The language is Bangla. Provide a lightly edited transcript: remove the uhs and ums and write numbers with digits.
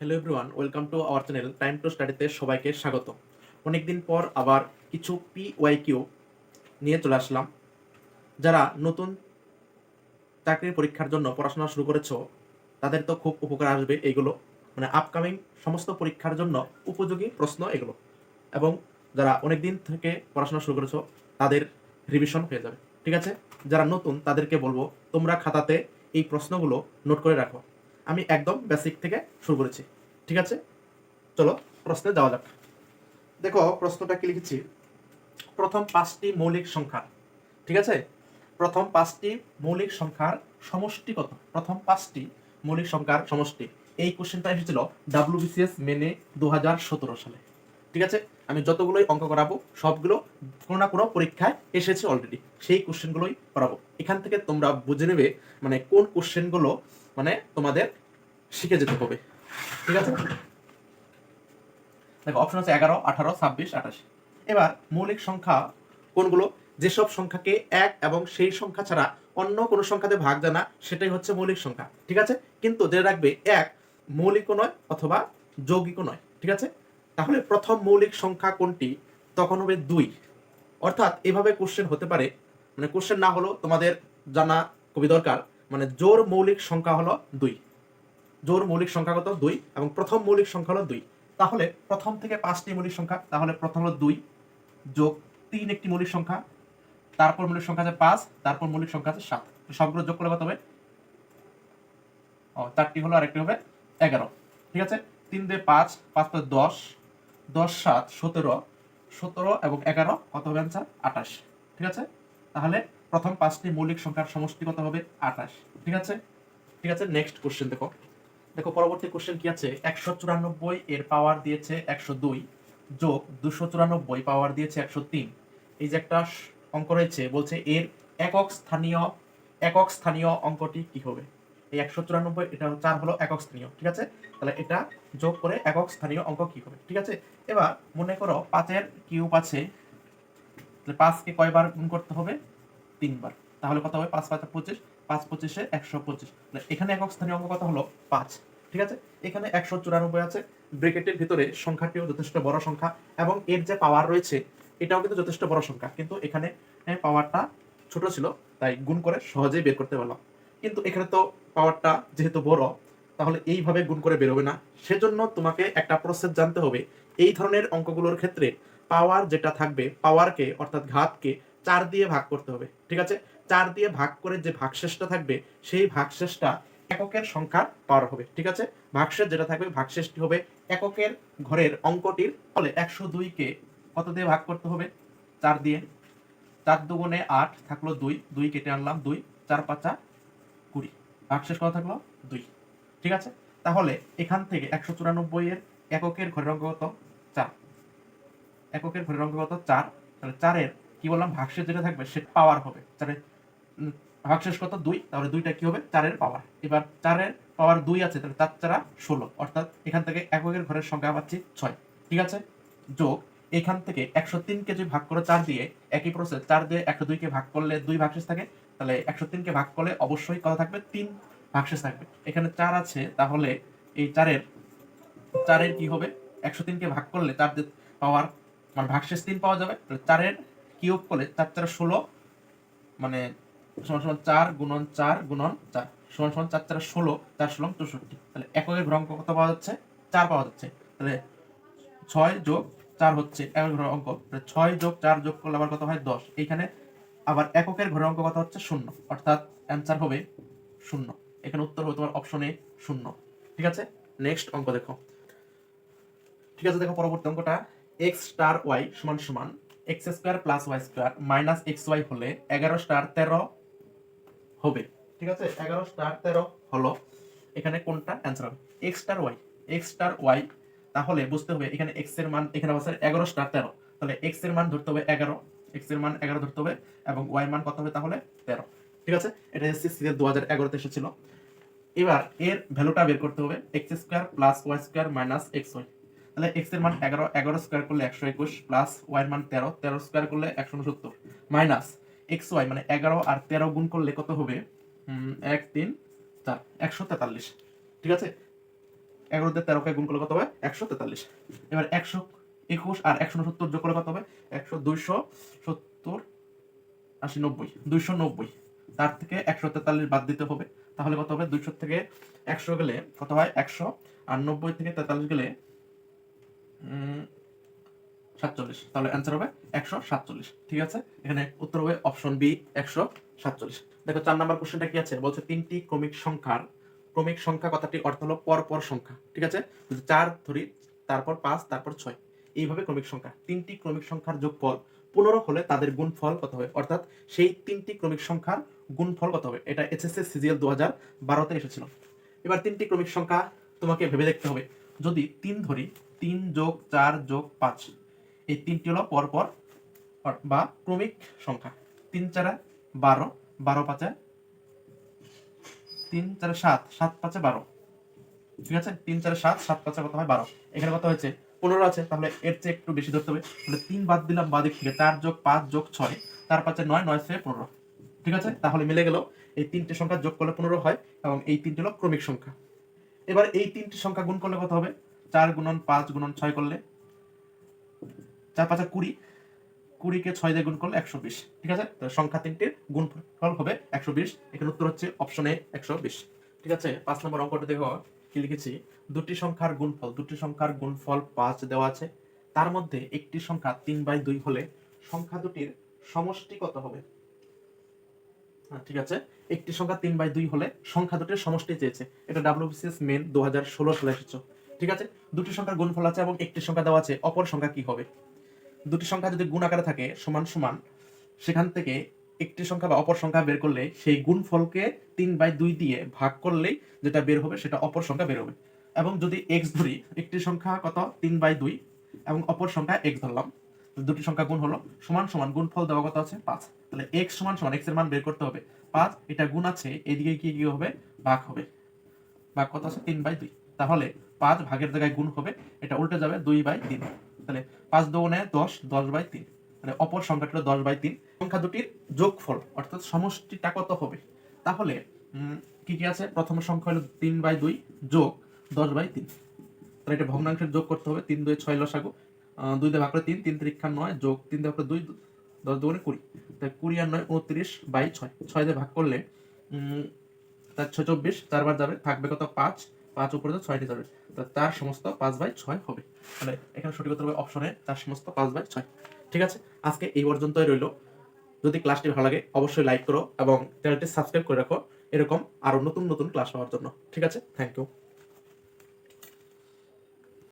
Hello everyone, welcome to our channel time to স্টাডিতে সবাইকে স্বাগত। অনেকদিন পর আবার কিছু PYQ নিয়ে চলে আসলাম। যারা নতুন চাকরির পরীক্ষার জন্য পড়াশোনা শুরু করেছো তাদের তো খুব উপকার আসবে এইগুলো, মানে আপকামিং সমস্ত পরীক্ষার জন্য উপযোগী প্রশ্ন এগুলো। এবং যারা অনেকদিন থেকে পড়াশোনা শুরু করেছো তাদের রিভিশন হয়ে যাবে। ঠিক আছে, যারা নতুন তাদেরকে বলবো তোমরা খাতাতে এই প্রশ্নগুলো নোট করে রাখো। আমি একদম বেসিক থেকে শুরু করেছি। ঠিক আছে, চলো প্রশ্নে যাওয়া যাক। দেখো প্রশ্নটা কি লিখেছি, প্রথম পাঁচটি মৌলিক সংখ্যা। ঠিক আছে, প্রথম পাঁচটি মৌলিক সংখ্যার সমষ্টি কত? প্রথম পাঁচটি মৌলিক সংখ্যার সমষ্টি। এই কোশ্চেনটা এসেছিল WBCS মেনে 2017 সালে। ঠিক আছে, আমি যতগুলোই অঙ্ক করাবো সবগুলো কোনো না কোনো পরীক্ষায় এসেছে অলরেডি, সেই কোশ্চেনগুলোই করাবো। এখান থেকে তোমরা বুঝে নেবে মানে কোন কোশ্চেনগুলো মানে তোমাদের শিখে যেতে হবে। ঠিক আছে, দেখো অপশন আছে 11, 18, 26, 28। এবার মৌলিক সংখ্যা কোনগুলো? যেসব সংখ্যাকে এক এবং সেই সংখ্যা ছাড়া অন্য কোনো সংখ্যাতে ভাগ যায় না সেটাই হচ্ছে মৌলিক সংখ্যা। ঠিক আছে, কিন্তু জেনে রাখবে এক মৌলিকও নয় অথবা যৌগিকও নয়। ঠিক আছে, তাহলে প্রথম মৌলিক সংখ্যা কোনটি? তখন হবে 2। অর্থাৎ এভাবে কোশ্চেন হতে পারে, মানে কোশ্চেন না হলো তোমাদের জানা খুবই দরকার। মানে জোর মৌলিক সংখ্যা হলো 2। জোর মৌলিক সংখ্যা কত? 2। এবং প্রথম মৌলিক সংখ্যা হলো 2। তাহলে প্রথম থেকে পাঁচটি মৌলিক সংখ্যা, তাহলে প্রথম হলো 2 যোগ 3 একটি মৌলিক সংখ্যা, তারপর মৌলিক সংখ্যা আছে 5, তারপর মৌলিক সংখ্যা আছে 7। সবগুলো যোগ করলে কত হবে? চারটি হলো আর একটি হবে 11। ঠিক আছে, 3 দিয়ে 5, 5 দিয়ে 10, 10 7 17, 17 এবং 11 কত হবে অ্যান্সার? 28। ঠিক আছে, তাহলে প্রথম পাঁচটি মৌলিক সংখ্যার সমষ্টি কত হবে? 28। ঠিক আছে, ঠিক আছে, নেক্সট কোশ্চেন দেখো। দেখো পরবর্তী কোশ্চেন কি আছে, 194 এর পাওয়ার দিয়েছে 102 যোগ 294 পাওয়ার দিয়েছে 103। এই যে একটা অঙ্ক রয়েছে, বলছে এর একক স্থানীয় অঙ্কটি কি হবে? এই 194 এটা 4 হলো একক স্থানীয়। ঠিক আছে, তাহলে এটা যোগ করে একক স্থানীয় অঙ্ক কি হবে? ঠিক আছে, এবার মনে করো 5 এর কিউব আছে, তাহলে 5 কে কয়বার গুণ করতে হবে? 3 বার। তাহলে কত হবে? 5 5 25, 5 25 125। এখানে একক স্থানীয় অঙ্ক কত হলো? 5। ঠিক আছে, এখানে 194 আছে, ব্র্যাকেটের ভিতরে সংখ্যাটিও যথেষ্ট বড় সংখ্যা এবং এর যে পাওয়ার রয়েছে এটাও কিন্তু যথেষ্ট বড় সংখ্যা, কিন্তু এখানে পাওয়ারটা ছোট ছিল তাই গুণ করে সহজেই বের করতে পারলাম। কিন্তু এখানে তো পাওয়ারটা যেহেতু বড়, তাহলে এইভাবে গুণ করে বেরোবে না। সেজন্য তোমাকে একটা প্রসেস জানতে হবে। এই ধরনের অঙ্কগুলোর ক্ষেত্রে পাওয়ার যেটা থাকবে, পাওয়ারকে অর্থাৎ ঘাতকে 4 দিয়ে ভাগ করতে হবে। ঠিক আছে, 4 দিয়ে ভাগ করে যে ভাগশেষটা থাকবে সেই ভাগশেষটা এককের সংখ্যার পাওয়ার হবে। ঠিক আছে, ভাগশেষ যেটা থাকবে ভাগশেষটি হবে এককের ঘরের অঙ্কটির। ফলে 102 কে কত দিয়ে ভাগ করতে হবে? 4 দিয়ে। 4 দুগুণে 8 থাকলো 2, 2 কেটে আনলাম 2, 4 5 20। ভাগশেষ কত থাকলো? 2। ঠিক আছে, তাহলে এখান থেকে 194 এর এককের ঘরের অঙ্ক কত? 4। এককের ঘরের অঙ্ক কত? 4। তাহলে 4 এর কি বললাম? ভাগশেষ যেটা থাকবে সেটা পাওয়ার হবে। 4 এর ভাগশেষ কত? 2। তাহলে 2টা কি হবে? 4 এর পাওয়ার। এবার 4 এর পাওয়ার 2 আছে, তাহলে 4 4 16। অর্থাৎ এখান থেকে এককের ঘরের সংখ্যা পাচ্ছি 6। ঠিক আছে, যোগ এখান থেকে 103 কে যদি ভাগ করে 4 দিয়ে, একই প্রসেস 4 দিয়ে 102 কে ভাগ করলে 2 ভাগশেষ থাকে, তাহলে 103 কে ভাগ করলে অবশ্যই কত থাকবে? 3 ভাগশেষ থাকবে। এখানে 4 আছে, তাহলে এই 4 এর কি হবে? 103 কে ভাগ করলে 4 দিয়ে পাওয়ার মানে ভাগশেষ 3 পাওয়া যাবে। তাহলে 4 এর কিউব করলে 4 4 16, মানে সমান সমান 4 গুণন 4 গুণন 4 সমান সমান 4 4 16, 4 16 64। তাহলে এককের ঘর অঙ্ক কত পাওয়া যাচ্ছে? 4 পাওয়া যাচ্ছে। তাহলে 6 যোগ 4 হচ্ছে এককের ঘরের অঙ্ক। 6 যোগ 4 যোগ করলে আবার কত হয়? 10। এইখানে আবার এককের ঘরের অঙ্ক কত হচ্ছে? 0। অর্থাৎ অ্যান্সার হবে 0। এখানে উত্তর হবে তোমার অপশন এ 0। ঠিক আছে, নেক্সট অঙ্ক দেখো। ঠিক আছে, দেখো পরবর্তী অঙ্কটা, x স্টার y সমান সমান x square plus y square minus xy হলে 11 স্টার 13 হবে। ঠিক আছে, 11 স্টার 13 হলো, এখানে কোনটা অ্যান্সার হবে? x star y। x star y, তাহলে বুঝতে হবে এখানে x এর মান এখানে আছে 11 স্টার 13, তাহলে x এর মান ধরতে হবে 11, x এর মান 11 ধরতে হবে এবং y এর মান কত হবে? তাহলে 13। ঠিক আছে, এটা এসএসসি 2011 তে এসেছিল। এবার এর ভ্যালুটা বের করতে হবে, x square plus y square minus xy। তাহলে x এর মান 11, 11 স্কয়ার করলে 121 প্লাস y এর মান 13, 13 স্কয়ার করলে 169 মাইনাস xy মানে 11 আর 13 গুণ করলে কত হবে? 1 3 4 143। ঠিক আছে, 11 দিয়ে 13 কে গুণ করলে কত হবে 143। এবার 121 আর 169 যোগ করলে কত হবে 270 80 90 290। তার থেকে 143 বাদ দিতে হবে, তাহলে কত হবে 200 থেকে 100 গেলে কত হয় 100, আর 90 থেকে 43 গেলে 47, তাহলে অ্যান্সার হবে 147। ঠিক আছে, এখানে উত্তর হবে অপশন বি 147। দেখো 4 নাম্বার কোশ্চেনটা কি আছে, বলছে তিনটি ক্রমিক সংখ্যা কথাটির অর্থ হলো পরপর সংখ্যা। ঠিক আছে, যদি 4 ধরি, তারপর 5, তারপর 6, এইভাবে ক্রমিক সংখ্যা। তিনটি ক্রমিক সংখ্যার যোগফল 15 হলে তাদের গুণফল কত হবে, অর্থাৎ সেই তিনটি ক্রমিক সংখ্যার গুণফল কত হবে। এটা এসএসসি সিজিএল 2012-তে এসেছিল। এবার তিনটি ক্রমিক সংখ্যা তোমাকে ভেবে দেখতে হবে। যদি 3 ধরি, 3 যোগ 4 যোগ 5, এই তিনটি হলো পরপর বা ক্রমিক সংখ্যা। 3 4 12, 12 5 3 4 7, 7 5 12। ঠিক আছে, 3 4 7, 7 5 কত হয় 12। এখানে কত হয়েছে 15 আছে, তাহলে এর চেয়ে একটু বেশি ধরতে হবে। তাহলে 3 বাদ দিলাম বাঁ দিক থেকে, 4 যোগ 5 যোগ 6, 4 5 9, 9 6 15। ঠিক আছে, তাহলে মিলে গেল এই তিনটে সংখ্যা যোগ করলে 15 হয়, এবং এই তিনটে হলো ক্রমিক সংখ্যা। এবার এই তিনটি সংখ্যা গুণ করলে কত হবে, 4 গুণন 5 গুণন 6 করলে 4 5 20, 20 কে 6 দিয়ে গুণ করলে 120। ঠিক আছে, তো সংখ্যা তিনটির গুণফল হবে 120। এখানে উত্তর হচ্ছে অপশন এ 120। ঠিক আছে, 5 নম্বর অঙ্কটা দেখো কি লিখেছি, দুটি সংখ্যার গুণফল 5 দেওয়া আছে, তার মধ্যে একটি সংখ্যা 3/2 হলে সংখ্যা দুটির সমষ্টি কত হবে। ঠিক আছে, একটি সংখ্যা 3/2 হলে সংখ্যা দুটির সমষ্টি চেয়েছে। এটা WBCS মেন 2016 সালে এসেছে। ঠিক আছে, দুটি সংখ্যার গুণফল আছে এবং একটি সংখ্যা দেওয়া আছে, অপর সংখ্যা কি হবে। দুটি সংখ্যা যদি গুণ আকারে থাকে সমান সমান, সেখান থেকে একটি সংখ্যা বা অপর সংখ্যা বের করলে সেই গুণফলকে 3/2 দিয়ে ভাগ করলেই যেটা বের হবে সেটা অপর সংখ্যা বের হবে। এবং যদি x ধরি, একটি সংখ্যা কত 3/2 এবং অপর সংখ্যা x ধরলাম, দুটি সংখ্যা গুণ হলো, সমান সমান গুণফল দেওয়া কত আছে 5। তাহলে x সমান সমান x এর মান বের করতে হবে 5, এটা গুণ আছে, এদিকে কি হবে ভাগ হবে, ভাগ কত আছে 3/2। তাহলে 5 ভাগের জায়গায় গুণ হবে, এটা উল্টে যাবে 2/3। তাহলে 5 দুগুণে 10, 10/3, মানে অপর সংখ্যাটা হলো 10/3। সংখ্যা দুটির যোগফল অর্থাৎ সমষ্টিটা কত হবে। তাহলে কি কি আছে, প্রথম সংখ্যা হলো 3/2 যোগ 10/3। তাহলে এটা ভগ্নাংশের যোগ করতে হবে, 3 2 6 লসাগু, 2 দিয়ে ভাগ করে 3, 3 3 9 যোগ 3 দিয়ে ভাগ করে 2, 10 দুগুণে 20। তাহলে 20 আর 9 29/6, 6 দিয়ে ভাগ করলে তার 6 24, 4 বার যাবে, থাকবে কত 5, 5 উপরে তো 6টি যাবে, তার সমস্ত 5/6 হবে। তাহলে এখানে সঠিক উত্তর হবে অপশনে তার সমস্ত 5/6। ঠিক আছে, আজকে এই পর্যন্তই রইল। যদি ক্লাসটি ভালো লাগে অবশ্যই লাইক করো এবং চ্যানেলটি সাবস্ক্রাইব করে রাখো এরকম আরো নতুন নতুন ক্লাস পাওয়ার জন্য। ঠিক আছে, থ্যাংক ইউ।